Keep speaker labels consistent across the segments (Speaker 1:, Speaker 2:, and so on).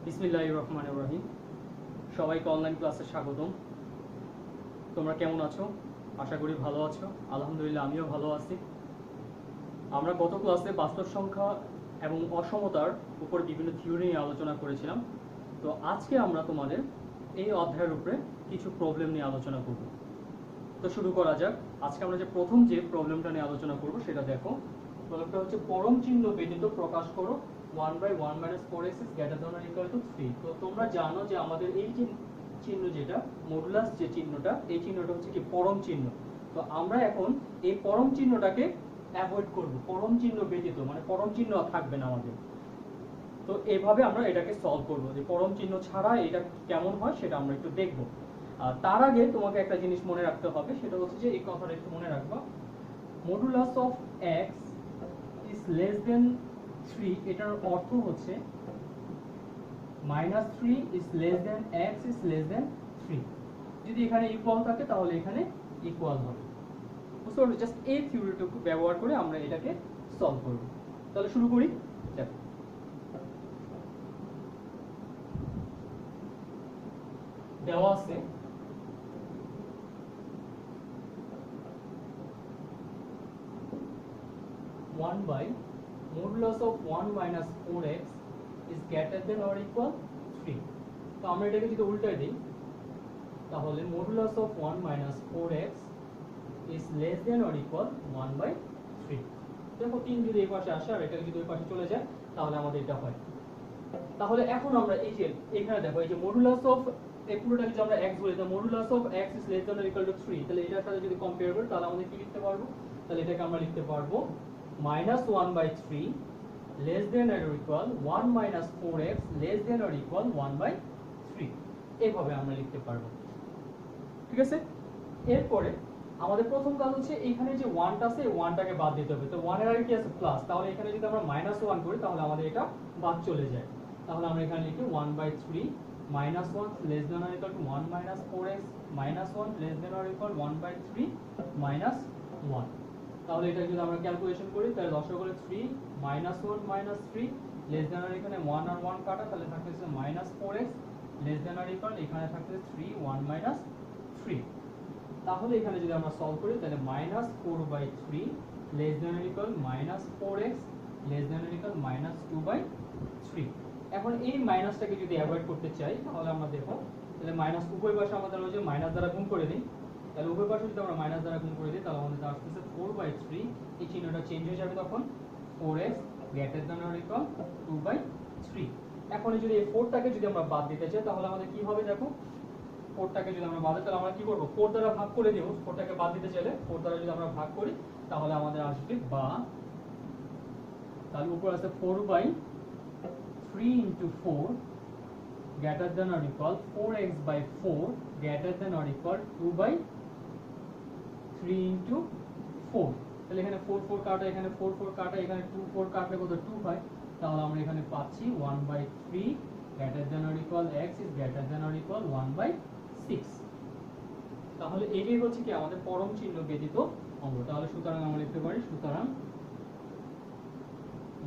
Speaker 1: বিসমিল্লাহির রহমানির রহিম। সবাইকে অনলাইন ক্লাসে স্বাগতম। তোমরা কেমন আছো? আশা করি ভালো আছো। আলহামদুলিল্লাহ আমিও ভালো আছি। আমরা গত ক্লাসে বাস্তব সংখ্যা এবং অসমতার উপর বিভিন্ন থিওরি নিয়ে আলোচনা করেছিলাম। তো আজকে আমরা তোমাদের এই অধ্যায়ের উপরে কিছু প্রবলেম নিয়ে আলোচনা করব। তো শুরু করা যাক। আজকে আমরা যে প্রথম যে প্রবলেমটা নিয়ে আলোচনা করব সেটা দেখো। প্রবলেমটা হচ্ছে পরম চিহ্ন ব্যতীত প্রকাশ করো 1/1 - 4x is greater than or equal to 3। তো তোমরা জানো যে আমাদের এই যে চিহ্ন যেটা মডুলাস যে চিহ্নটা, এই চিহ্নটা হচ্ছে কি পরম চিহ্ন। তো আমরা এখন এই পরম চিহ্নটাকে অ্যাভয়েড করব। পরম চিহ্ন ব্যতীত মানে পরম চিহ্ন থাকবে না আমাদের। তো এইভাবে আমরা এটাকে সলভ করব, যে পরম চিহ্ন ছাড়া এটা কেমন হয় সেটা আমরা একটু দেখব। আর তার আগে তোমাকে একটা জিনিস মনে রাখতে হবে, সেটা হচ্ছে যে এই কথাটা একটু মনে রাখবা, modulus of x is less than 3, এটার অর্থ হচ্ছে -3 is less than x is less than 3। যদি এখানে ইকুয়াল থাকে তাহলে এখানে ইকুয়াল হবে। বুঝতে পারছো? জাস্ট এই থিওরিটুকু ব্যবহার করে আমরা এটাকে সলভ করব। তাহলে শুরু করি। দেখো, দেওয়া আছে 1/modulus of 1 - 4x is greater than or equal 3। তো আমরা এটাকে যদি উল্টাই দিই তাহলে modulus of 1 - 4x is less than or equal 1/3। দেখো 3 যদি এই পাশে আসে আর এটা যদি ওই পাশে চলে যায় তাহলে আমাদের এটা হয়। তাহলে এখন আমরা এই যে এখানে দেখো এই যে modulus of এই পুরোটাকে যদি আমরা x বলি, তো modulus of x is less than or equal to 3, তাহলে এটার সাথে যদি কম্পেয়ার করি তাহলে আমাদের কি লিখতে পারবো? তাহলে এটাকে আমরা লিখতে পারবো -1/3 less than or equal 1 - 4x less than or equal 1/3। এইভাবে আমরা লিখতে পারবো। ঠিক আছে? এরপরে আমাদের প্রথম কাজ হচ্ছে এখানে যে 1টা আছে এই 1টাকে বাদ দিতে হবে। তো 1 এর আগে কি আছে? প্লাস। তাহলে এখানে যদি আমরা -1 করি তাহলে আমাদের এটা বাদ চলে যায়। তাহলে আমরা এখানে লিখি 1/3 -1 less than or equal to 1 - 4x -1 less than or equal 1/3 -1। তাহলে এটা যদি আমরা ক্যালকুলেশন করি তাহলে 10 করে 3 -1 - 3 less than or equal 1 আর 1 কাটা, তাহলে থাকতেছে -4x less than or equal এখানে থাকতেছে 3 1 - 3। তাহলে এখানে যদি আমরা সলভ করি তাহলে -4/3 less than or equal -4x less than or equal -2/3। এখন এই মাইনাসটাকে যদি অ্যাভয়েড করতে চাই তাহলে আমরা দেখো তাহলে মাইনাস উভয় পাশে আমাদের হচ্ছে মাইনাস দ্বারা গুণ করে দিই। তাহলে উভয় পাশে যদি আমরা মাইনাস দ্বারা গুণ করে দিই তাহলে আমাদের আসতেছে 4/3। এই চিহ্নটা চেঞ্জ হয়ে যাবে তখন 4x greater than or equal 2/3। এখন যদি এই 4টাকে যদি আমরা বাদ দিতে চাই তাহলে আমাদের কি হবে? দেখো 4টাকে যদি আমরা বাদ দিই তাহলে আমরা কি করব? 4 দ্বারা ভাগ করে দেব। 4টাকে বাদ দিতে চাইলে 4 দ্বারা যদি আমরা ভাগ করি তাহলে আমাদের আসবে বা তাহলে উপরে আছে 4/3 into 4 greater than or equal 4x/4 greater than or equal 2/3 into 4। তাহলে এখানে 4 4 কাটা, এখানে 4 4 কাটা, এখানে 2 4 কাটলে কত 2 হয়। তাহলে আমরা এখানে পাচ্ছি 1/3 greater than or equal x is greater than or equal 1/6। তাহলে এটাই হচ্ছে কি আমাদের পরম চিহ্ন ব্যতীত অঙ্গ। তাহলে সুতরাং আমরা লিখতে পারি সুতরাং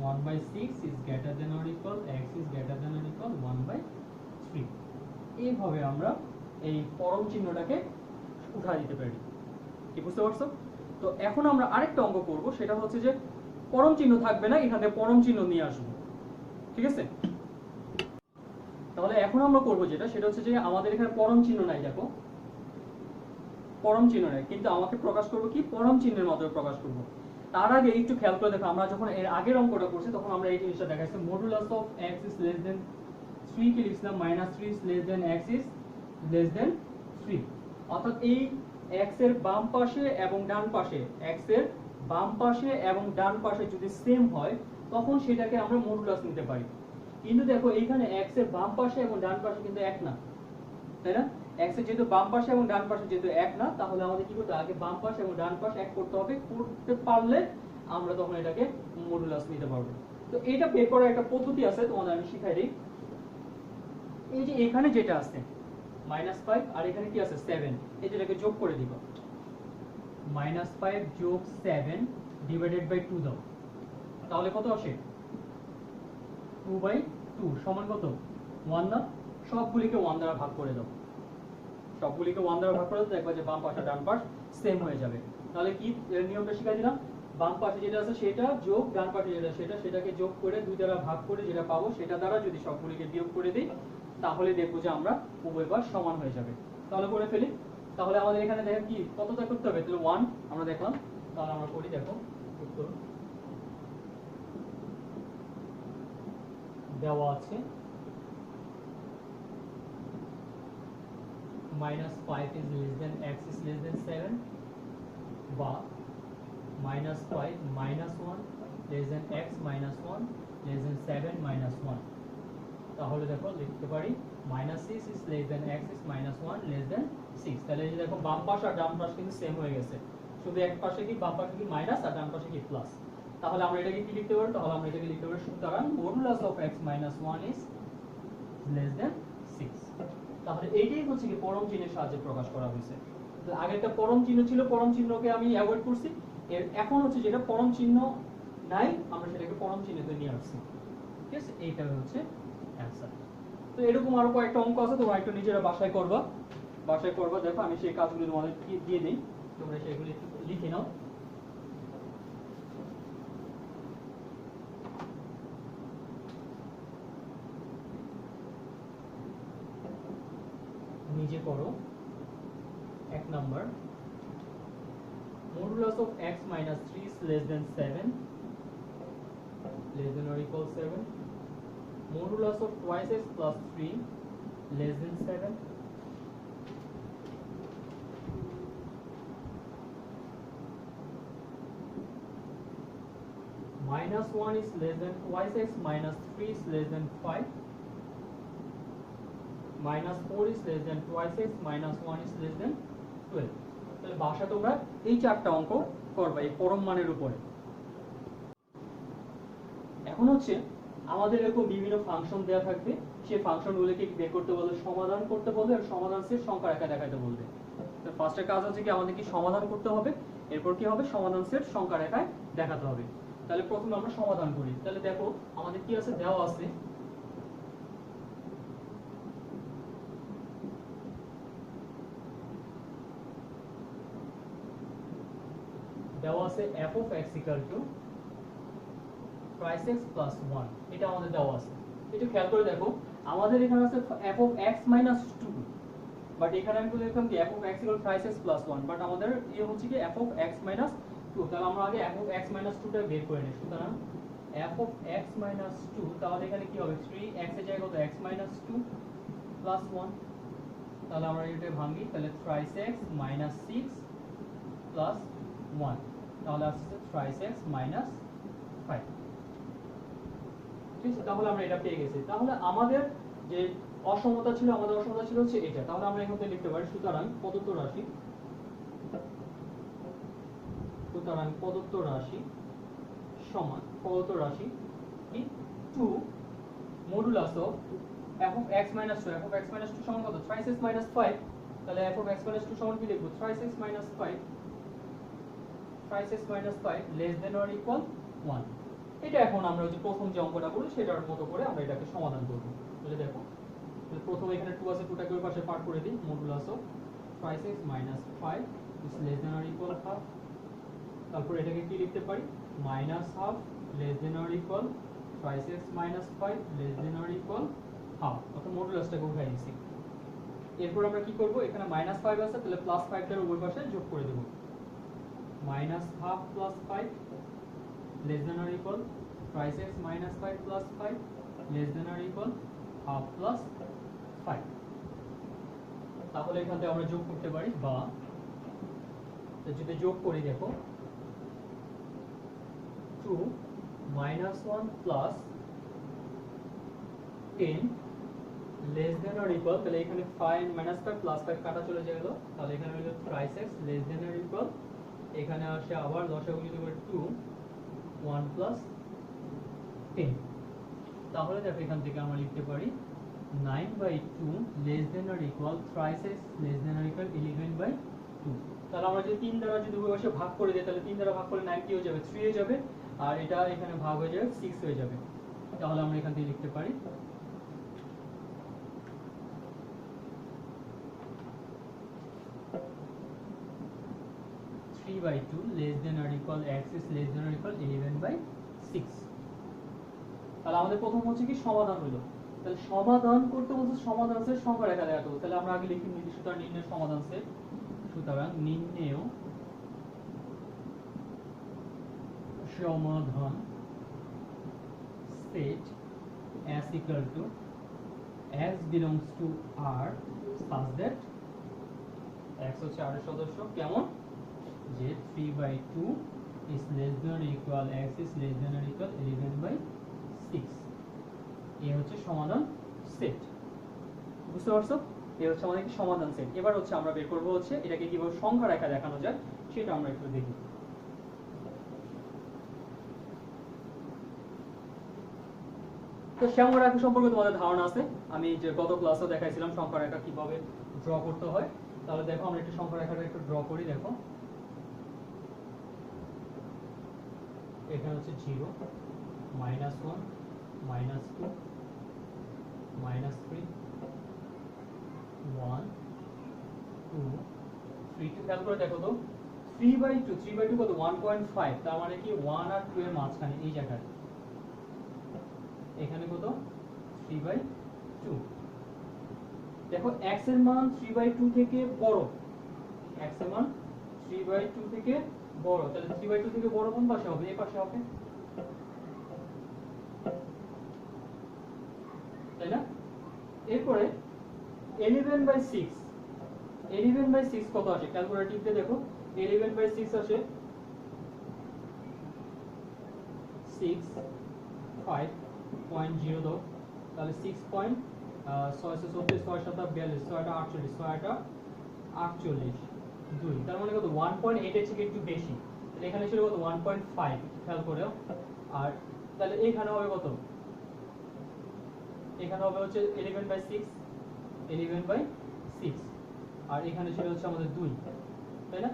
Speaker 1: 1/6 is greater than or equal x is greater than or equal 1/3। এইভাবে আমরা এই পরম চিহ্নটাকে উঠায় দিতে পারি। কি বুঝতে পারছো? তো এখন আমরা আরেকটা অঙ্ক করব, সেটা হচ্ছে যে পরম চিহ্ন থাকবে না, এখানে পরম চিহ্ন নিয়ে আসবো। ঠিক আছে? তাহলে এখন আমরা করব যেটা সেটা হচ্ছে যে আমাদের এখানে পরম চিহ্ন নাই। দেখো পরম চিহ্ন নাই, কিন্তু আমাকে প্রকাশ করব কি? পরম চিহ্নের মাধ্যমে প্রকাশ করব। তার আগে একটু খেয়াল করে দেখো, আমরা যখন এর আগের অঙ্কটা করছি তখন আমরা এই জিনিসটা দেখাইছি, modulus of x is less than 3 কে লিখছিলাম -3 is less than x is less than 3। অর্থাৎ এই x এর বাম পাশে এবং ডান পাশে, x এর বাম পাশে এবং ডান পাশে যদি সেম হয় তখন সেটাকে আমরা মডুলাস নিতে পারি। কিন্তু দেখো এইখানে x এর বাম পাশে এবং ডান পাশে কিন্তু এক না, তাই না? x এর যেহেতু বাম পাশে এবং ডান পাশে যেহেতু এক না, তাহলে আমাদের কি করতে হবে? আগে বাম পাশে এবং ডান পাশে এক করতে হবে। করতে পারলে আমরা তখন এটাকে মডুলাস নিতে পারবো। তো এটা বের করার একটা পদ্ধতি আছে, তোমাদের আমি শিখাই দিই। এই যে এখানে যেটা আছে -5 আর এখানে কি আছে 7, এই যেটাকে যোগ করে দিব। -5 যোগ 7 ডিভাইডেড বাই 2 দাও, তাহলে কত আসে? 2/2 সমান কত? 1 না, সবগুলিকে 1 দ্বারা ভাগ করে দাও, সবগুলিকে 1 দ্বারা ভাগ করে দাও, দেখবা যে বাম পাশ আর ডান পাশ সেম হয়ে যাবে। তাহলে কি নিয়মটা শিখাই দিলাম, বাম পাশে যেটা আছে সেটা যোগ ডান পাশে যেটা সেটাকে যোগ করে 2 দ্বারা ভাগ করে যেটা পাবো সেটা দ্বারা যদি সবগুলিকে বিয়োগ করে দিই তাহলে দেখবো যে আমরা উভয় পাশ সমান হয়ে যাবে। তাহলে করে ফেলি। তাহলে আমাদের এখানে দেখেন কি কতটা করতে হবে, তাহলে 1 আমরা দেখলাম। তাহলে আমরা করি, দেখো উত্তর দেওয়া আছে -5 is less than x is less than 7 বা -5 -1 less than x -1 less than 7 -1। তাহলে দেখো লিখতে পারি -6 is less than x is -1 less than 6। তাহলে এই যে দেখো বাম পাশ আর ডান পাশ কিন্তু সেম হয়ে গেছে, শুধু এক পাশে কি বাম পাশে কি মাইনাস আর ডান পাশে কি প্লাস। তাহলে আমরা এটাকে কি লিখতে পারি, তাহলে আমরা এটাকে লিখতে পারি সুতরাং modulus of x - 1 is less than 6। তাহলে এইটাই হচ্ছে কি পরম চিহ্নের সাহায্যে প্রকাশ করা হয়েছে। তো আগে একটা পরম চিহ্ন ছিল, পরম চিহ্নকে আমি অ্যাভয়েড করছি, এখন হচ্ছে যেটা পরম চিহ্ন নাই আমরা সেটাকে পরম চিহ্নতে নিয়ে আসছি। ঠিক আছে, এইটা হচ্ছে অ্যানসার। তো এরকম আরো কয়েকটা অঙ্ক আছে, তোমরা একটু নিজেরা বাসায় করবা, দেখো আমি সেই কাজগুলো তোমাদের দিয়ে দিই, তোমরা সেগুলি লিখে নাও। নিজে করো। 1 number, modulus of x minus 3 is less than 7, less than or equal 7, modulus of twice x plus 3 less than 7, -1 is less than twice x minus 3 is less than 5, -4 is less than twice x minus 1 is less than 12। তাহলে ভাষা তোমরা এই চারটা অঙ্ক করবে এই পরম মানের উপরে। এখন হচ্ছে আমাদের এরকম বিভিন্ন ফাংশন দেওয়া থাকবে, সেই ফাংশনগুলোকে বের করতে বলবে, সমাধান করতে বলবে, আর সমাধান সেট সংখ্যা রেখা দেখাতে বলবে। তো ফার্স্টের কাজ হচ্ছে কি আমাদের কি সমাধান করতে হবে, এরপর কি হবে সমাধান সেট সংখ্যা রেখায় দেখাতে হবে। তাহলে প্রথমে আমরা সমাধান করি। তাহলে দেখো আমাদের কি আছে, দেওয়া আছে f of x equal to price x plus 1, এটা আমাদের দেওয়া আছে। একটু খেয়াল করে দেখো আমাদের এখানে আছে f of x minus 2, but এখানে আমি লিখলাম কি f of x equal to price x plus 1, but আমাদের হচ্ছে কি f of x minus 2। তাহলে আমরা আগে f of x minus 2 টা বের করে নিই। সুতরাং f of x minus 2, তাহলে এখানে কি হবে 3x এর জায়গায় কত x minus 2 plus 1। তাহলে আমরা এটা ভাঙি, তাহলে thrice x minus 6 plus 1, তাহলে আসছে thrice x minus 5। ঠিক আছে, তাহলে আমরা এটা পেয়ে গেছি। তাহলে আমাদের যে অসমতা ছিল, হচ্ছে এটা। তাহলে আমরা এখানে লিখতে পারি সুতরাং প্রদত্ত রাশি সমান কি 2 modulus of f of x minus 2, f of x minus 2 সমান কত thrice x minus 5। তাহলে f of x minus 2 সমান কি লিখব thrice x minus 5 less than or equal 1। এটা এখন আমরা যে প্রথম যে অঙ্কটা করি সেটার মতো করে আমরা এটাকে সমাধান করব। তাহলে দেখো প্রথমে এখানে 2 আছে, 2টাকে ওই পাশে পার করে দিই, modulus of thrice x minus 5 is less than or equal half। তারপর এটাকে কি লিখতে পারি minus half less than or equal thrice x minus 5 less than or equal half, অর্থাৎ মডুলাসটাকে উঠাই দিয়েছি। এরপর আমরা কি করব, এখানে -5 আছে, তাহলে +5 টার উভয় পাশে যোগ করে দেব, minus half plus 5 less than or equal thrice x minus 5 plus 5 less than or equal half plus 5। তাহলে এখান থেকে আমরা যোগ করতে পারি, বা যদি যোগ করি দেখো 2 minus 1 plus 10 less than or equal, তাহলে এখানে 5 minus 5 plus 5 কাটা চলে গেল, তাহলে এখানে হলো thrice x less than or equal, এখানে আসে আবার লসাগু যদি করি 2 1 plus 10। তাহলে দেখো এখান থেকে আমরা লিখতে পারি 9/2 less than or equal thrice x less than or equal 11/2। তাহলে আমরা যদি 3 দ্বারা যদি উভয় পাশে ভাগ করে দিই, তাহলে 3 দ্বারা ভাগ করলে 9 কি হয়ে যাবে 3 হয়ে যাবে, আর এটা এখানে ভাগ হয়ে যাবে 6 হয়ে যাবে। তাহলে আমরা এখান থেকে লিখতে পারি 3/2 less than or equal x is less than or equal 11/6। তাহলে আমাদের প্রথম হচ্ছে কি সমাধান হলো। তাহলে সমাধান করতে বলতে সমাধান সেট সংখ্যা রেখা দেখাতে হবে। তাহলে আমরা আগে লিখি নির্দিষ্ট নির্ণয় সমাধান সেট। সুতরাং নির্ণেয় সমাধান set s equal to s belongs to r such that x হচ্ছে r এর সদস্য কেমন যে 3/2 is less than or equal x is less than or equal 11/6। এই হচ্ছে সমাধান সেট। বুঝতে পারছো? এই হচ্ছে আমাদের সমাধান সেট। এবার হচ্ছে আমরা বের করব হচ্ছে এটাকে কিভাবে সংখ্যা রেখা দেখানো যায় সেটা আমরা একটু দেখি। তো সংখ্যা রেখা সম্পর্কে তোমাদের ধারণা আছে, আমি যে গত ক্লাসে দেখাইছিলাম সংখ্যা রেখা কিভাবে ড্র করতে হয়। তাহলে দেখো আমরা একটু সংখ্যা রেখাটা একটু ড্র করি। দেখো এখানে হচ্ছে 0 -1 -2 -3 1 2 3 খেয়াল করে দেখো তো 3/2 কত 1.5, তার মানে কি 1 আর 2 এর মাঝখানে এই জায়গায় এখানে কত 3/2। দেখো x এর মান 3/2 থেকে বড়, x এর মান 3/2 থেকে বড়, তাহলে 3/2 থেকে বড় কোন পাশে হবে? এই পাশে হবে, তাই না? এরপরে 11/6 কত আসে? ক্যালকুলেটর দিয়ে দেখো 11/6 আসে 6.0 দাও, তাহলে 6.634 6 7 42 6 8 48 2, তার মানে কত 1.8 এর থেকে একটু বেশি। তাহলে এখানে ছিল কত 1.5, খেয়াল করো। আর তাহলে এখানে হবে কত? এখানে হবে হচ্ছে 11/6 আর এখানে ছিল হচ্ছে আমাদের 2, তাই না?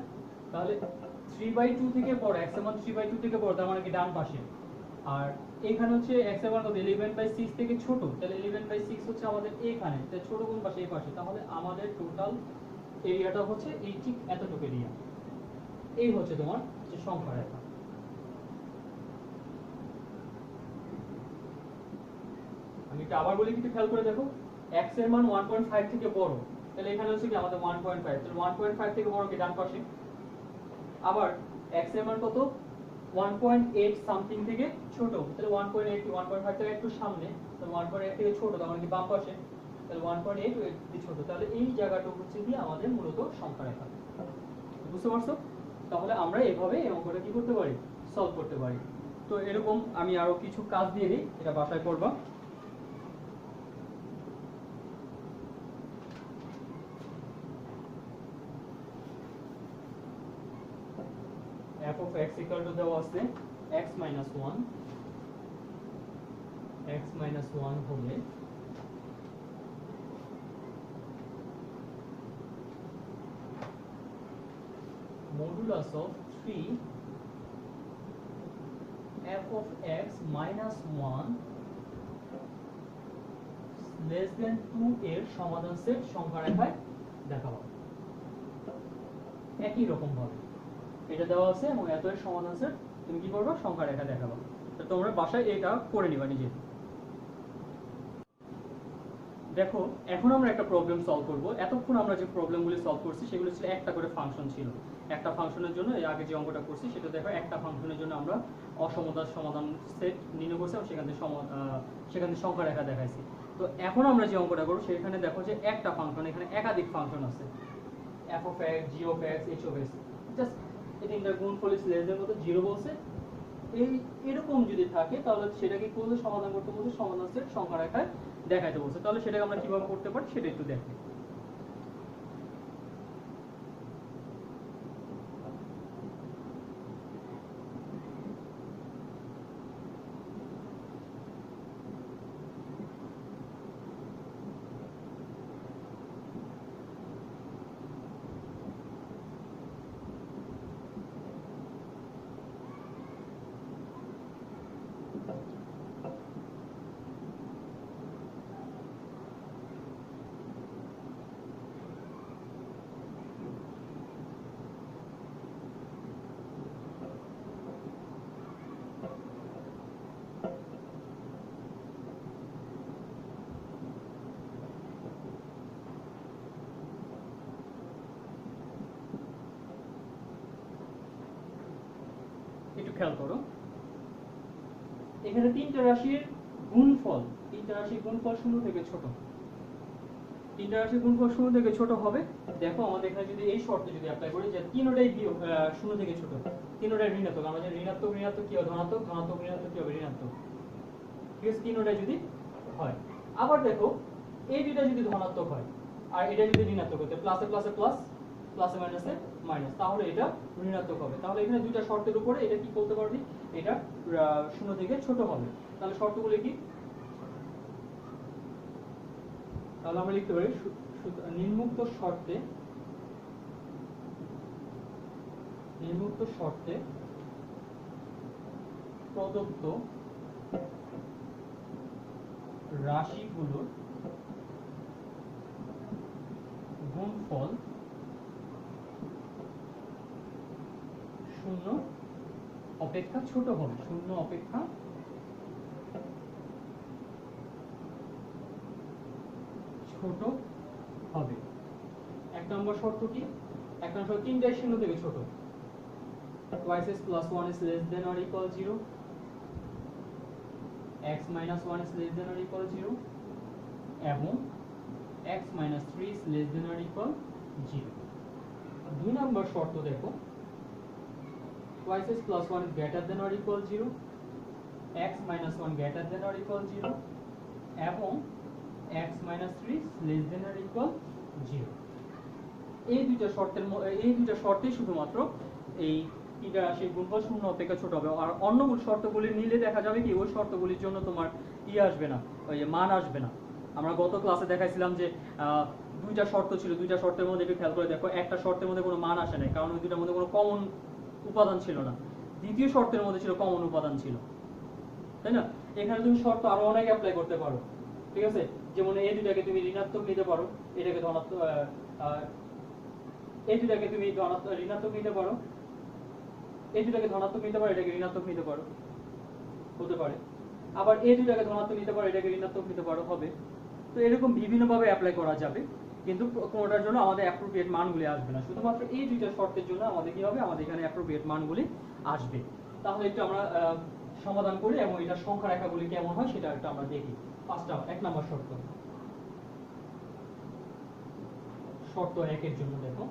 Speaker 1: তাহলে 3/2 থেকে বড়, x এর মান 3/2 থেকে বড়, তার মানে কি ডান পাশে। আর এখানে হচ্ছে x এর মান কত 11/6 থেকে ছোট, তাহলে 11/6 হচ্ছে আমাদের এখানে, তাহলে ছোট কোন পাশে? এই পাশে। তাহলে আমাদের টোটাল এরিয়াটা হচ্ছে এই ঠিক এতটুকু এরিয়া। এই হচ্ছে তোমার যে সংখ্যা রেখা। আমি এটা আবার বলি, কিন্তু খেয়াল করে দেখো x এর মান 1.5 থেকে বড়, তাহলে এখানে হচ্ছে কি আমাদের 1.5, তাহলে 1.5 থেকে বড় কি ডান পাশে। আবার x এর মান কত 1.8 সামথিং থেকে ছোট, তাহলে 1.8 1.5 থেকে একটু সামনে, তাহলে 1.8 থেকে ছোট, তার মানে কি বাম পাশে, তাহলে 1.8 থেকে ছোট। তাহলে এই জায়গাটা হচ্ছে কি আমাদের মূলত সংখ্যা রেখা। বুঝতে পারছো? তাহলে আমরা এভাবে এই অঙ্কটা কি করতে পারি? সলভ করতে পারি। তো এরকম আমি আরো কিছু কাজ দিয়ে দিই, এটা বাসায় করবা। f of x equal to দেওয়া আছে x minus 1 হলে modulus of 3 f of x minus 1 less than 2 এর সমাধান সেট সংখ্যা রেখায় দেখাবো। একই রকম ভাবে এটা দেওয়া আছে এবং এত এর সমাধান সেট তুমি কি করবে? সংখ্যা রেখা দেখাবো। তো তোমরা বাসায় এটা করে নিবা নিজে। দেখো এখন আমরা একটা প্রবলেম সলভ করব। এতক্ষণ আমরা যে প্রবলেমগুলি সলভ করছি সেগুলো ছিল একটা করে ফাংশন ছিল। একটা ফাংশনের জন্য এর আগে যে অঙ্কটা করছি সেটা দেখো একটা ফাংশনের জন্য আমরা অসমতার সমাধান সেট নির্ণয় করছি এবং সেখান থেকে সংখ্যা রেখা দেখাইছি। তো এখন আমরা যে অঙ্কটা করব সেখানে দেখো যে একটা ফাংশন, এখানে একাধিক ফাংশন আছে, f of x, g of x, h of x, just এই তিনটা গুণফল ইজ লেস দেন কত 0 বলছে। এরকম যদি থাকে তাহলে সেটাকে কোন সমাধান করতে বলছে? সমাধান সেট সংখ্যা রেখায় দেখাইতে বলছে। তাহলে সেটাকে আমরা কিভাবে করতে পারি সেটা একটু দেখি। খেয়াল করো, এখানে তিনটা রাশির গুণফল, শূন্য থেকে ছোট, তিনটা রাশির গুণফল শূন্য থেকে ছোট হবে। দেখো আমাদের এখানে যদি এই শর্ত যদি অ্যাপ্লাই করি যে তিনটাই শূন্য থেকে ছোট, তিনটাই ঋণাত্মক, আমরা যে ঋণাত্মক ঋণাত্মক কি হবে ধনাত্মক, ধনাত্মক ঋণাত্মক কি হবে ঋণাত্মক, ঠিক আছে, তিনটাই যদি হয়। আবার দেখো এই দুইটা যদি ধনাত্মক হয় আর এটা যদি ঋণাত্মক হয়, প্লাসে প্লাসে প্লাস, প্লাসে মাইনাসে মাইনাস, তাহলে এটা ঋণাত্মক হবে। তাহলে এখানে দুইটা শর্তের উপরে এটা কি বলতে পারবি, এটা শূন্য থেকে ছোট হবে। তাহলে শর্তগুলো কি, তাহলে আমরা লিখতে পারি নিম্নোক্ত শর্তে প্রদত্ত রাশিগুলোর গুণফল শূন্য অপেক্ষা ছোট হবে, শূন্য অপেক্ষা ছোট হবে। এক নম্বর শর্ত কি, এক নম্বর শর্ত তিনটাই শূন্য থেকে ছোট, twice x plus 1 is less than or equal 0, x minus 1 is less than or equal 0, এবং x minus 3 is less than or equal 0। দুই নম্বর শর্ত দেখো, twice x plus 1 is greater than or equal 0, x minus 1 greater than or equal 0, এবং x minus 3 is less than or equal 0। এই দুইটা শর্তেই শুধুমাত্র এই তিনটা রাশির গুণফল শূন্য অপেক্ষা ছোট হবে। আর অন্যগুলো শর্তগুলি নিলে দেখা যাবে কি ওই শর্তগুলির জন্য তোমার আসবে না, ওই মান আসবে না। আমরা গত ক্লাসে দেখাইছিলাম যে দুইটা শর্ত ছিল, দুইটা শর্তের মধ্যে একটু খেয়াল করে দেখো, একটা শর্তের মধ্যে কোনো মান আসে নাই, কারণ ওই দুইটার মধ্যে কোনো কমন উপাদান ছিল না। দ্বিতীয় শর্তের মধ্যে ছিল কমন উপাদান ছিল, তাই না? এখানে তুমি শর্ত আরো অনেক অ্যাপ্লাই করতে পারো, ঠিক আছে? যেমন এই দুটাকে তুমি ঋণাত্মক নিতে পারো, এটাকে ধনাত্মক, এই দুটাকে তুমি ঋণাত্মক নিতে পারো, এই দুটাকে ধনাত্মক নিতে পারো, এটাকে ঋণাত্মক নিতে পারো, হতে পারে। আবার এই দুটাকে ধনাত্মক নিতে পারো, এটাকে ঋণাত্মক নিতে পারো, হবে। তো এরকম বিভিন্ন ভাবে অ্যাপ্লাই করা যাবে, কিন্তু কোনটার জন্য আমাদের অ্যাপ্রোপ্রিয়েট মানগুলি আসবে না, শুধুমাত্র এই দুইটা শর্তের জন্য আমাদের কি হবে, আমাদের এখানে অ্যাপ্রোপ্রিয়েট মানগুলি আসবে। তাহলে একটু আমরা সমাধান করি এবং এটা সংখ্যা রেখাগুলি কেমন হয় সেটা একটু আমরা দেখি। এক নম্বর শর্ত 1 এর জন্য দেখো,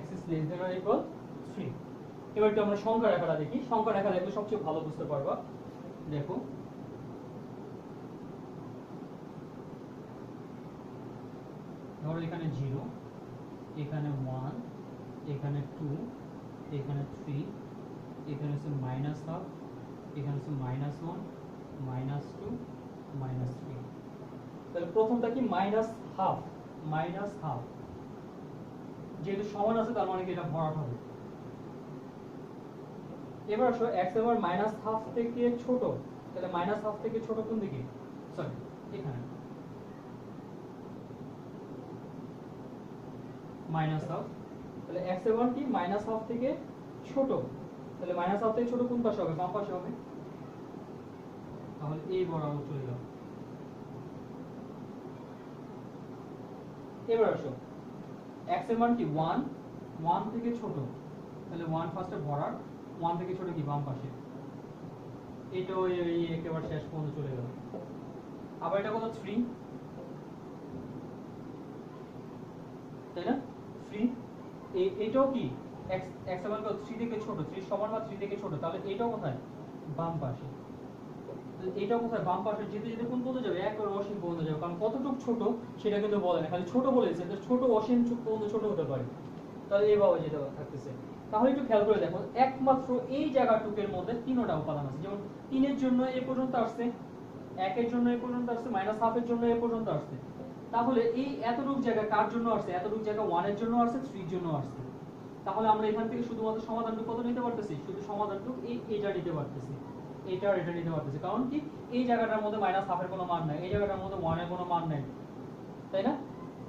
Speaker 1: x is less than or equal 3। এবার একটু আমরা সংখ্যা রেখাটা দেখি, সংখ্যা রেখা দেখলে সবচেয়ে ভালো বুঝতে পারবা। দেখো ধরো এখানে 0, এখানে 1, এখানে 2, এখানে 3, এখানে হচ্ছে -1/2, এখানে হচ্ছে -1, -2, -3। তাহলে প্রথমটা কি -1/2, যেহেতু সমান আছে তার মানে কি এটা ভরাট হবে। এবার আসো x এবার -1/2 থেকে ছোট, তাহলে -1/2 থেকে ছোট কোন দিকে, সরি এখানে -1/2, তাহলে x এবার কি -1/2 থেকে ছোট, তাহলে -1/2 থেকে ছোট কোন পাশে হবে, বাম পাশে হবে। তাহলে এই বরাবর চলে যাও। এবার আসো x এর মান কি 1 থেকে ছোট, তাহলে 1 ফার্স্টে ভরাট, 1 থেকে ছোট কি বাম পাশে, এটাও এই একেবারে শেষ পর্যন্ত চলে গেল। আবার এটা কত 3, তাই না? 3 এটাও কি x এর মান কত 3 থেকে ছোট, 3 সমান বা 3 থেকে ছোট, তাহলে এটাও কোথায়, বাম পাশে। এটাও কোথায়, বাম পাশে। যেতে যেতে কোন পর্যন্ত যাবে, একবারে অসীম পর্যন্ত যাবে, কারণ কতটুকু ছোট সেটা কিন্তু বলে না, খালি ছোট বলেছে, ছোট অসীম পর্যন্ত ছোট হতে পারে, তাহলে এইভাবে যেতে থাকতেছে। তাহলে একটু খেয়াল করে দেখো, একমাত্র এই জায়গাটুকের মধ্যে তিনটা উপাদান আছে, যেমন 3 এর জন্য এ পর্যন্ত আসছে, 1 এর জন্য এ পর্যন্ত আসছে, -1/2 এর জন্য এ পর্যন্ত আসছে। তাহলে এই এতটুকু জায়গা কার জন্য আসছে, এতটুকু জায়গা 1 এর জন্য আসছে, 3 এর জন্য আসছে। তাহলে আমরা এখান থেকে শুধুমাত্র সমাধানটুকু কত নিতে পারতেছি, শুধু সমাধানটুকু এইটা নিতে পারতেছি। এটা আর এটা নিতে পারতেছি, কারণ কি এই জায়গাটার মধ্যে মাইনাস হাফের কোনো মান নাই, এই জায়গাটার মধ্যে 1 এর কোনো মান নাই, তাই না?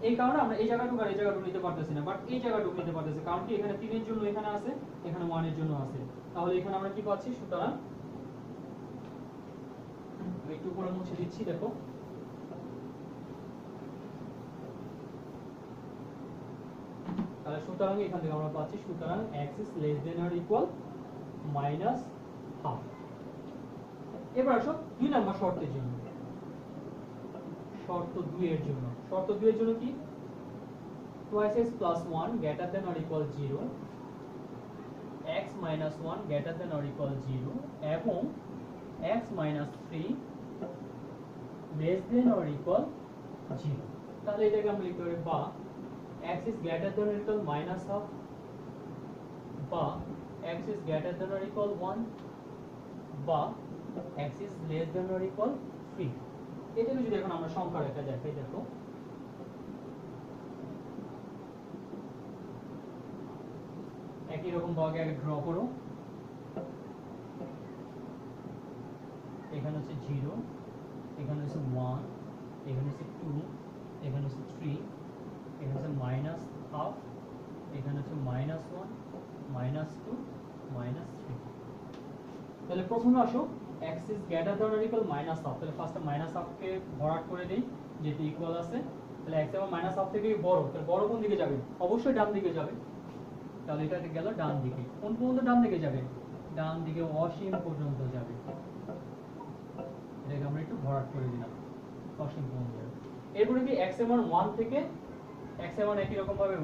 Speaker 1: এই কারণে আমরা এই জায়গাটুকু আর এই জায়গাটুকু নিতে পারতেছি না, বাট এই জায়গাটুকু নিতে পারতেছি, কারণ কি এখানে 3 এর জন্য এখানে আছে, এখানে 1 এর জন্য আছে। তাহলে এখানে আমরা কি পাচ্ছি? সুতরাং আমি একটু উপরে মুছে দিচ্ছি, দেখো তাহলে সুতরাং এখান থেকে আমরা পাচ্ছি সুতরাং x is less than or equal minus half। এবার আসো 2 নম্বর শর্তের জন্য, শর্ত 2 এর জন্য। শর্ত 2 এর জন্য কি? twice x plus 1 greater than or equal 0, x minus 1 greater than or equal 0 এবং x minus 3 less than or equal 0। তাহলে এটাকে আমরা লিখতে পারি বা x is greater than or equal minus half বা x is greater than or equal 1 বা x is less than or equal 3। এটাকে যদি এখন আমরা সংখ্যা রেখা দেখাই, দেখো একই রকম ভাবে আগে ড্র করো। এখানে হচ্ছে 0, এখানে হচ্ছে 1, এখানে হচ্ছে 2, এখানে হচ্ছে 3, এখানে হচ্ছে মাইনাস হাফ, এখানে হচ্ছে মাইনাস 1, মাইনাস 2, মাইনাস 3। তাহলে প্রথমে আসো x is greater than or equal minus half, তাহলে ফার্স্টে মাইনাস হাফ কে ভরাট করে দেই যেটা ইকুয়াল আছে। তাহলে x এবং মাইনাস হাফ থেকে বড়, তাহলে বড় কোন দিকে যাবে? অবশ্যই ডান দিকে যাবে। তাহলে এটা গেল ডান দিকে। কোন পর্যন্ত ডান দিকে যাবে? ডান দিকে অসীম পর্যন্ত যাবে। এটাকে আমরা একটু ভরাট করে দিলাম, অসীম পর্যন্ত যাবে। এরপরে কি x এর মান 1 থেকে, x এর মান একই রকম ভাবে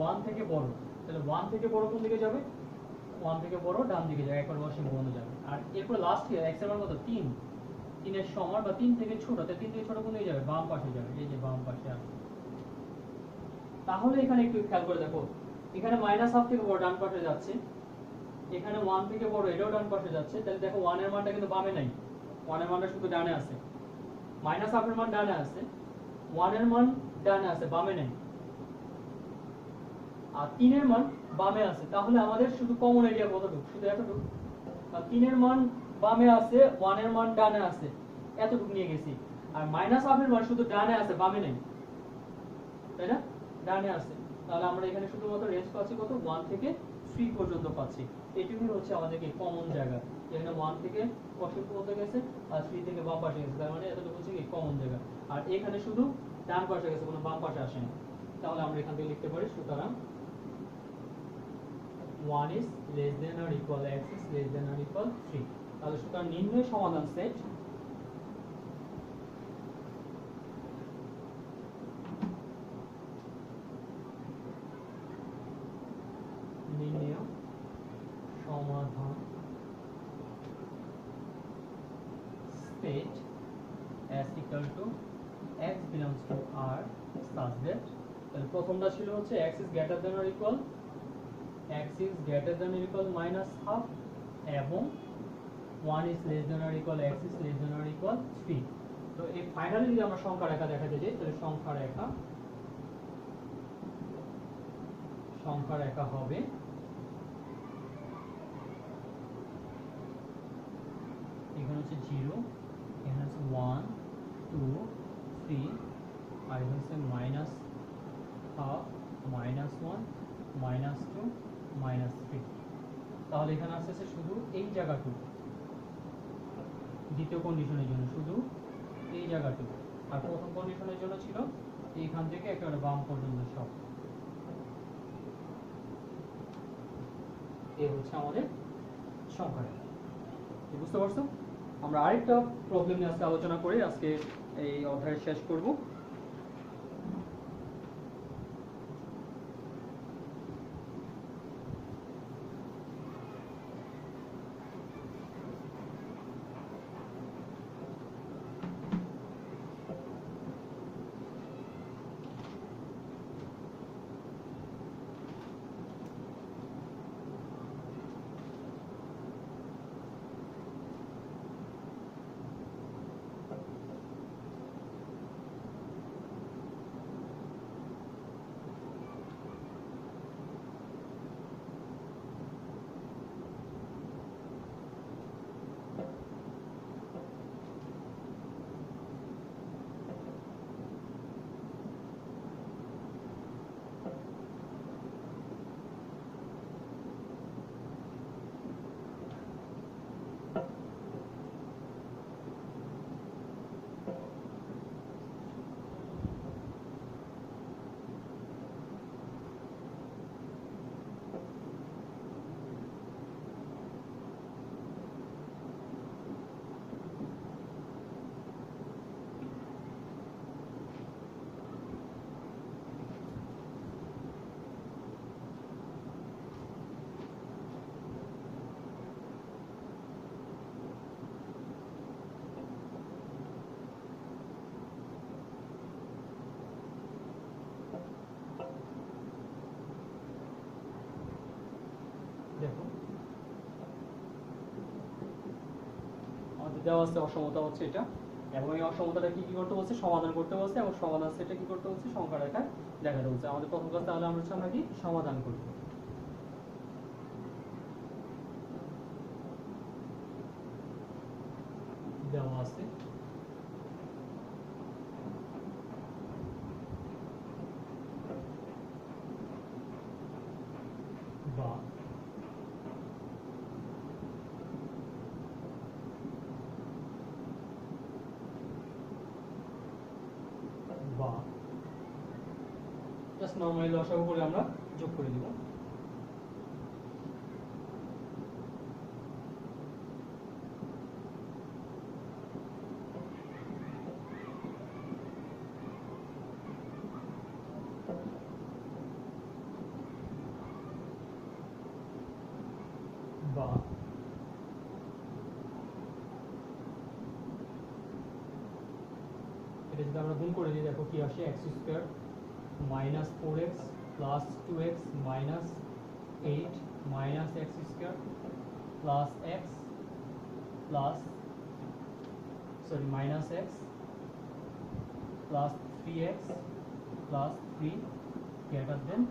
Speaker 1: 1 থেকে বড়, তাহলে 1 থেকে বড় কোন দিকে যাবে? 1 থেকে বড় ডান দিকে যাবে, একবার অসীম পর্যন্ত যাবে। আর এরপর লাস্ট ইয়ার x এর মান কত? 3, 3 এর সমান বা 3 থেকে ছোট, তাহলে 3 থেকে ছোট কোন দিকে যাবে? বাম পাশে যাবে, এই যে বাম পাশে আছে। তাহলে এখানে একটু খেয়াল করে দেখো, এখানে মাইনাস হাফ থেকে বড় ডান পাশে যাচ্ছে, এখানে 1 থেকে বড় এটাও ডান পাশে যাচ্ছে, তাহলে দেখো 1 এর মানটা কিন্তু বামে নাই, 1 এর মানটা শুধু ডানে আছে। মাইনাস হাফ এর মান ডানে আছে, 1 এর মান ডানে আছে, বামে নাই। আর 3 এর মান বামে আছে, তাহলে আমাদের শুধু কমন এরিয়া কতটুকু? শুধু এতটুকু। আর 3 এর মান বামে আছে, 1 এর মান ডানে আছে, এতটুকু নিয়ে গেছি। আর মাইনাস হাফ এর মান শুধু ডানে আছে, বামে নেই, তাই না? ডানে আছে। তাহলে আমরা এখানে শুধুমাত্র রেঞ্জ পাচ্ছি কত? 1 থেকে 3 পর্যন্ত পাচ্ছি। এটুকুই হচ্ছে আমাদের কি কমন জায়গা। এখানে 1 থেকে অসীম পর্যন্ত গেছে আর 3 থেকে বাম পাশে গেছে, তার মানে এতটুকু হচ্ছে কি কমন জায়গা। আর এখানে শুধু ডান পাশে গেছে, কোনো বাম পাশে আসেনি। তাহলে আমরা এখান থেকে লিখতে পারি সুতরাং 1 is less than or equal x is less than or equal 3। তাহলে সুতরাং নির্ণয় সমাধান সেট নির্ণয় সমাধান state as equal to x belongs to R such that, তাহলে প্রথমটা ছিল হচ্ছে x is greater than or equal minus half এবং 1 is less than or equal x is less than or equal 3। তো এই ফাইনালি যদি আমরা সংখ্যা রেখা দেখাতে যাই, তাহলে সংখ্যা রেখা হবে এখানে হচ্ছে 0, এখানে হচ্ছে 1, 2, 3, আর এখানে হচ্ছে minus half, minus 1, minus 2, minus 3। তাহলে এখানে আসছে শুধু এই জায়গাটুকু দ্বিতীয় কন্ডিশনের জন্য, শুধু এই জায়গাটুকু। আর প্রথম কন্ডিশনের জন্য ছিল এইখান থেকে একেবারে বাম পর্যন্ত সব। এই হচ্ছে আমাদের সংখ্যা রেখা। বুঝতে পারছো? আমরা আরেকটা প্রবলেম নিয়ে আজকে আলোচনা করে আজকে এই অধ্যায় শেষ করব। আমাদের দেওয়া আছে অসমতা হচ্ছে এটা, এবং এই অসমতাটা কি করতে বলছে, সমাধান করতে বলছে, এবং সমাধান সেটা কি করতে বলছে, সংখ্যা রেখায় দেখাতে বলছে। আমাদের প্রথম কাজ তাহলে আমরা কি সমাধান করব। দেওয়া আছে বা জাস্ট নরমালি লসাগু করে আমরা যোগ করে দিব। বা এটা যদি আমরা গুণ করে দিই, দেখো কি আসে, x square minus 4x plus 2x minus 8 minus x square plus x plus minus x plus 3x plus 3 greater than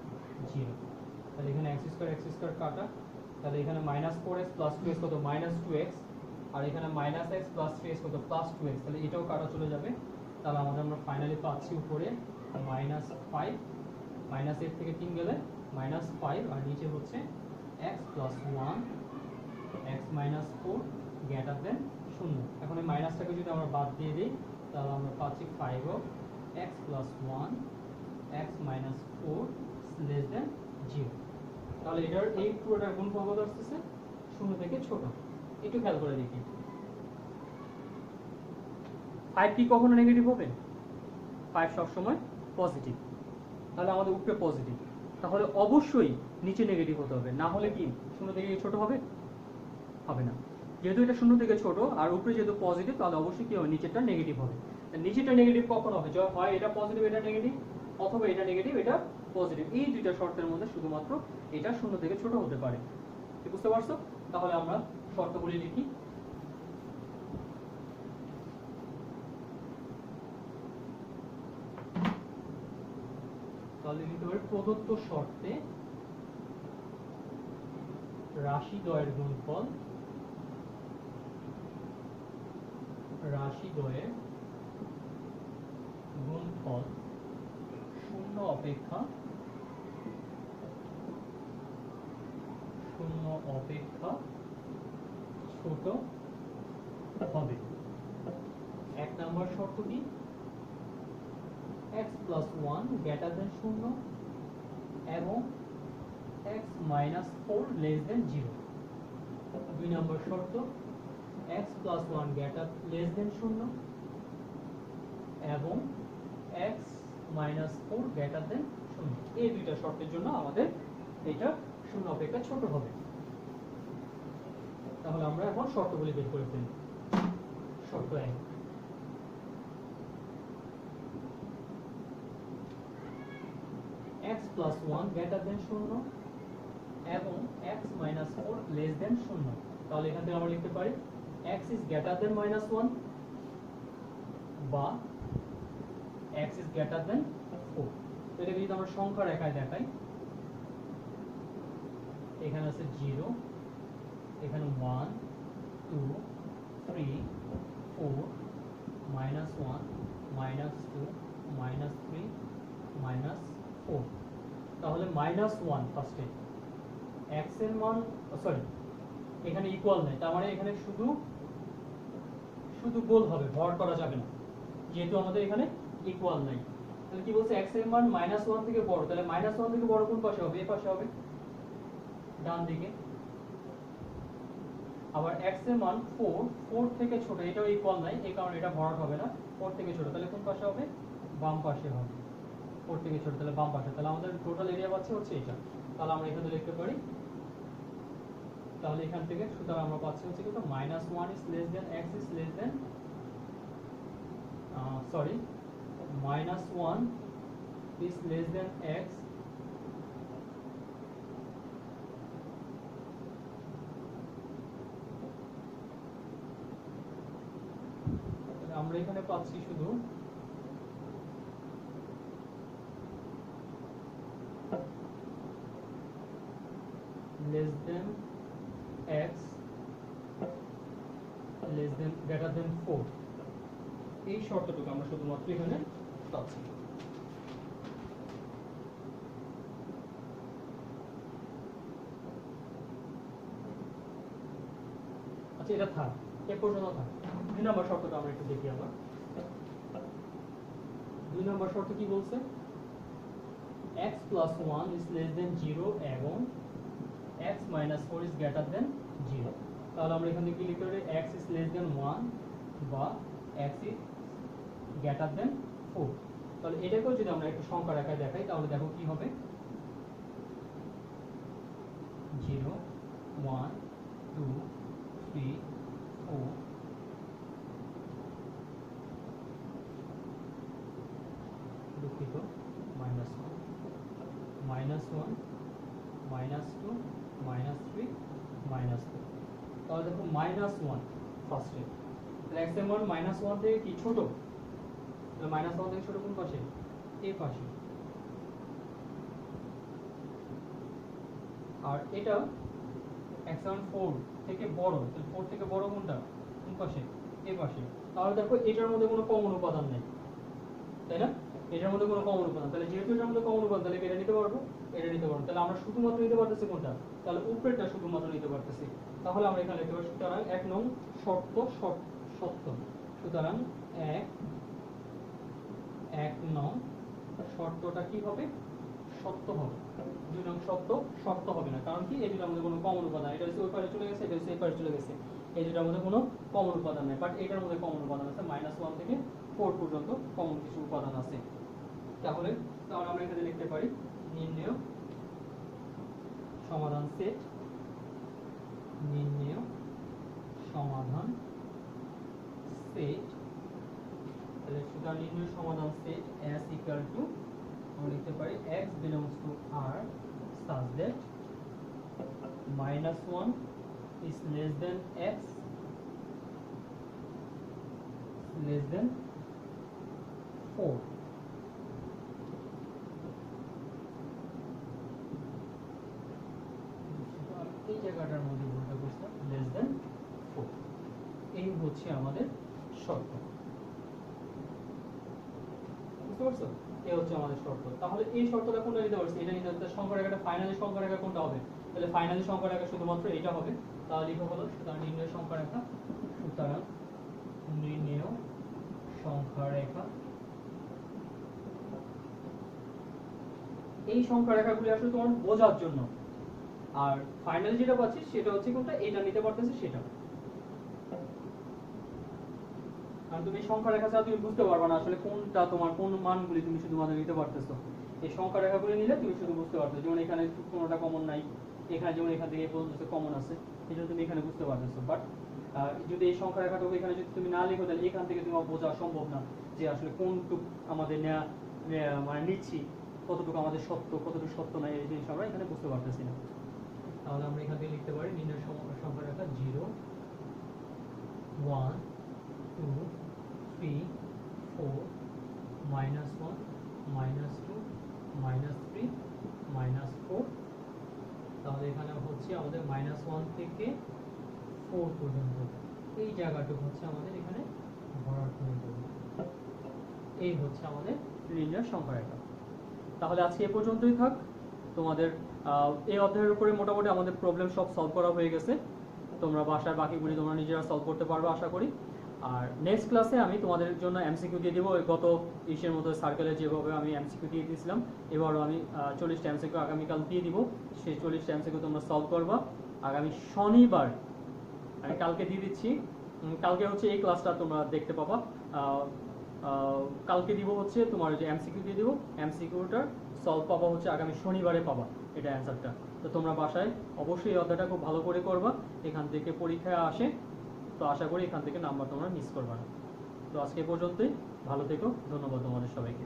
Speaker 1: 0। তাহলে এখানে x স্কয়ার কাটা, তাহলে এখানে মাইনাস 4x প্লাস 2x কত, মাইনাস 2x, আর এখানে মাইনাস x প্লাস 3x কত, plus 2x, তাহলে এটাও কাটা চলে যাবে। তাহলে আমরা ফাইনালি পাচ্ছি উপরে মাইনাস 5, মাইনাস 8 থেকে 3 গেলে মাইনাস 5, আর নিচে হচ্ছে x plus 1 x minus 4 greater than 0। এখন এই মাইনাসটাকে যদি আমরা বাদ দিয়ে দিই, তাহলে আমরা পাচ্ছি 5 of x plus 1 x minus 4 less than 0। তাহলে এটার এই পুরোটার গুণফল কত আসতেছে, 0 থেকে ছোট। একটু খেয়াল করে দেখি, 5 কি কখনো নেগেটিভ হবে? 5 সবসময় পজিটিভ। তাহলে আমাদের উপরে পজিটিভ, তাহলে অবশ্যই নিচে নেগেটিভ হতে হবে, না হলে কি 0 থেকে ছোট হবে? হবে না। যেহেতু এটা 0 থেকে ছোট আর উপরে যেহেতু পজিটিভ, তাহলে অবশ্যই কি হবে, নিচেরটা নেগেটিভ হবে। নিচেরটা নেগেটিভ কখন হবে? হয় এটা পজিটিভ এটা নেগেটিভ, অথবা এটা নেগেটিভ এটা পজিটিভ। এই দুইটা শর্তের মধ্যে শুধুমাত্র এটা 0 থেকে ছোট হতে পারে। কি বুঝতে পারছো? তাহলে আমরা শর্তগুলি লিখি। তাহলে লিখতে পারি, প্রদত্ত শর্তে রাশিদ্বয়ের গুণফল শূন্য অপেক্ষা ছোট হবে। 1 নম্বর শর্ত কি, x প্লাস 1 গ্রেটার দেন 0 এবং x মাইনাস 4 লেস দেন 0। 2 নম্বর শর্ত, x প্লাস 1 লেস দেন 0 এবং x মাইনাস 4 গ্রেটার দেন 0। এই দুইটা শর্তের জন্য আমাদের এটা 0 অপেক্ষা ছোট হবে। তাহলে আমরা এখন শর্তগুলি বের করে ফেলি। শর্ত 1, x প্লাস 1 গ্রেটার দেন 0 এবং x মাইনাস 4 লেস দেন 0। তাহলে এখান থেকে আমরা লিখতে পারি x is greater than minus 1 বা x ইজ গ্রেটার দেন 4। তো এটাকে যদি আমরা সংখ্যা রেখায় দেখাই, এখানে আছে 0, এখানে 1 2 3 4 মাইনাস 1 মাইনাস 2 মাইনাস 3 মাইনাস 4। তাহলে মাইনাস 1 ফার্স্টে x এর মান, এখানে ইকুয়াল নেই, তার মানে এখানে শুধু গোল হবে, ভর করা যাবে না, যেহেতু আমাদের এখানে ইকুয়াল নাই। তাহলে কি বলছে, x এর মান মাইনাস 1 থেকে বড়, তাহলে মাইনাস 1 থেকে বড় কোন পাশে হবে? এই পাশে হবে, ডান দিকে। আবার x এর মান 4 থেকে ছোট, এটাও ইকুয়াল নাই, এই কারণে এটা ভরাট হবে না। 4 থেকে ছোট, তাহলে কোন পাশে হবে? বাম পাশে হবে। 4 থেকে ছোট, তাহলে বাম পাশে। তাহলে আমাদের টোটাল এরিয়া পাচ্ছে হচ্ছে এটা। তাহলে আমরা এখানে লিখতে পারি, তাহলে এখান থেকে সুতরাং আমরা পাচ্ছি হচ্ছে কত, minus 1 is less than x is less than minus 1 is less than x আমরা এখানে পাচ্ছি শুধু less than x less than greater than 4 এই শর্তটুকু আমরা শুধুমাত্র এখানে পাচ্ছি। আচ্ছা এটা থাক, এ পর্যন্ত থাক। 2 নম্বর শর্তটা আমরা একটু দেখি আবার। 2 নম্বর শর্ত কি বলছে? x plus 1 is less than 0 এবং x minus 4 is greater than 0। তাহলে আমরা এখানে কি লিখতে পারি? x is less than 1 বা x is greater than 4। তাহলে এটাকেও যদি আমরা একটু সংখ্যার আকারে দেখাই তাহলে দেখো কি হবে, 0 1 2 3 4 দুঃখিত -1 -1 -2 -3 -4। তাহলে দেখো -1 ফার্স্টে, তাহলে x এর মান -1 থেকে কি ছোট? তাহলে -1 থেকে ছোট কোন পাশে? এই পাশে। আর এটা x এর মান 4 থেকে বড়, তাহলে 4 থেকে বড় কোনটা? কোন পাশে? এই পাশে। তাহলে দেখো এটার মধ্যে কোনো কমন উপাদান নেই, তাই না? এটার মধ্যে কোনো কমন উপাদান, তাহলে যেহেতু এটার মধ্যে কমন উপাদান, তাহলে এটা নিতে পারবো, এটা নিতে পারবো। তাহলে আমরা শুধুমাত্র নিতে পারতেছি কোনটা? তাহলে উপরেরটা শুধুমাত্র নিতে পারতেছি। তাহলে আমরা এখানে লিখতে পারি, সুতরাং 1 নং শর্ত সত্য। সুতরাং 1 নং শর্তটা কি হবে? সত্য হবে। 2 নং শর্ত সত্য হবে না, কারণ কি? এই দুটোর মধ্যে কোনো কমন উপাদান, এটা হচ্ছে ওই পারে চলে গেছে, এটা হচ্ছে এই পারে চলে গেছে, এই দুটোর মধ্যে কোনো কমন উপাদান নেই। বাট এটার মধ্যে কমন উপাদান আছে, -1 থেকে 4 পর্যন্ত কমন কিছু উপাদান আছে। তাহলে আমরা এখানে লিখতে পারি নির্ণেয় সমাধান সেট, নির্ণেয় সমাধান সেট। তাহলে সুতরাং নির্ণেয় সমাধান সেট S equal to আমরা লিখতে পারি x belongs to R such that -1 is less than x less than 4। এই জায়গাটার মধ্যে ভুলটা করছিলাম, less than 4। এই হচ্ছে আমাদের শর্ত, বুঝতে পারছো? এই হচ্ছে আমাদের শর্ত। তাহলে এই শর্তটা কোনটা নিতে পারছি? এটা নিতে পারছি। সংখ্যা রেখাটা ফাইনালি সংখ্যা রেখা কোনটা হবে? তাহলে ফাইনালি সংখ্যা রেখা শুধুমাত্র এটা হবে। তাহলে লিখো হলো সুতরাং নির্ণেয় সংখ্যা রেখা, সুতরাং নির্ণেয় সংখ্যা রেখা। এই সংখ্যা রেখাগুলি আসলে তোমার বোঝার জন্য, আর ফাইনালি যেটা পাচ্ছি সেটা হচ্ছে কোনটা? এটা নিতে পারতেছি সেটা। কারণ তুমি সংখ্যা রেখা ছাড়া তুমি বুঝতে পারবে না আসলে কোনটা তোমার, কোন মানগুলি তুমি শুধুমাত্র নিতে পারতেছো। এই সংখ্যা রেখাগুলি নিলে তুমি শুধু বুঝতে পারতেছো, যেমন এখানে কোনোটা কমন নাই, এখানে যেমন এখান থেকে এই পর্যন্ত কমন আছে, এই জন্য তুমি এখানে বুঝতে পারতেছো। বাট যদি এই সংখ্যা রেখাটুকু এখানে যদি তুমি না লিখো, তাহলে এখান থেকে তোমার বোঝা সম্ভব না যে আসলে কোনটুকু আমাদের মানে নিচ্ছি, কতটুকু আমাদের সত্য, কতটুকু সত্য নাই, এই জিনিস আমরা এখানে বুঝতে পারতেছি না। তাহলে আমরা এখান থেকে লিখতে পারি নির্ণয় সংখ্যা রেখা 0 1 2 3 4 -1 -2 -3 -4। তাহলে এখানে হচ্ছে আমাদের -1 থেকে 4 পর্যন্ত এই জায়গাটুকু হচ্ছে আমাদের এখানে ভরাট হয়ে যাবে। এই হচ্ছে আমাদের লিনিয়ার সংখ্যা রেখা। তাহলে আজকে এ পর্যন্তই থাক। তোমাদের এই অধ্যায়ের উপরে মোটামুটি আমাদের প্রবলেম সব সলভ করা হয়ে গেছে। তোমরা বাসার বাকিগুলি তোমরা নিজেরা সলভ করতে পারবে আশা করি। আর নেক্সট ক্লাসে আমি তোমাদের জন্য এমসিকিউ দিয়ে দেবো। গত ইসের মতো সার্কেলে যেভাবে আমি এমসিকিউ দিয়ে দিয়েছিলাম, এবারও আমি 40টা এমসিকিউ আগামীকাল দিয়ে দিব। সেই 40টা এমসিকিউ তোমরা সলভ করবা আগামী শনিবার। আমি কালকে দিয়ে দিচ্ছি, কালকে হচ্ছে এই ক্লাসটা তোমরা দেখতে পাবা। কালকে দিব হচ্ছে তোমার যে এমসিকিউ দিয়ে দিব, এমসিকিউটার সলভ পাবা হচ্ছে আগামী শনিবারে পাবা এটা অ্যান্সারটা। তো তোমরা বাসায় অবশ্যই এই অধ্যায়টা খুব ভালো করে করবা। এখান থেকে পরীক্ষায় আসে, তো আশা করি এখান থেকে নাম্বার তোমরা মিস করবে না। তো আজকে পর্যন্তই, ভালো থেকো, ধন্যবাদ তোমাদের সবাইকে।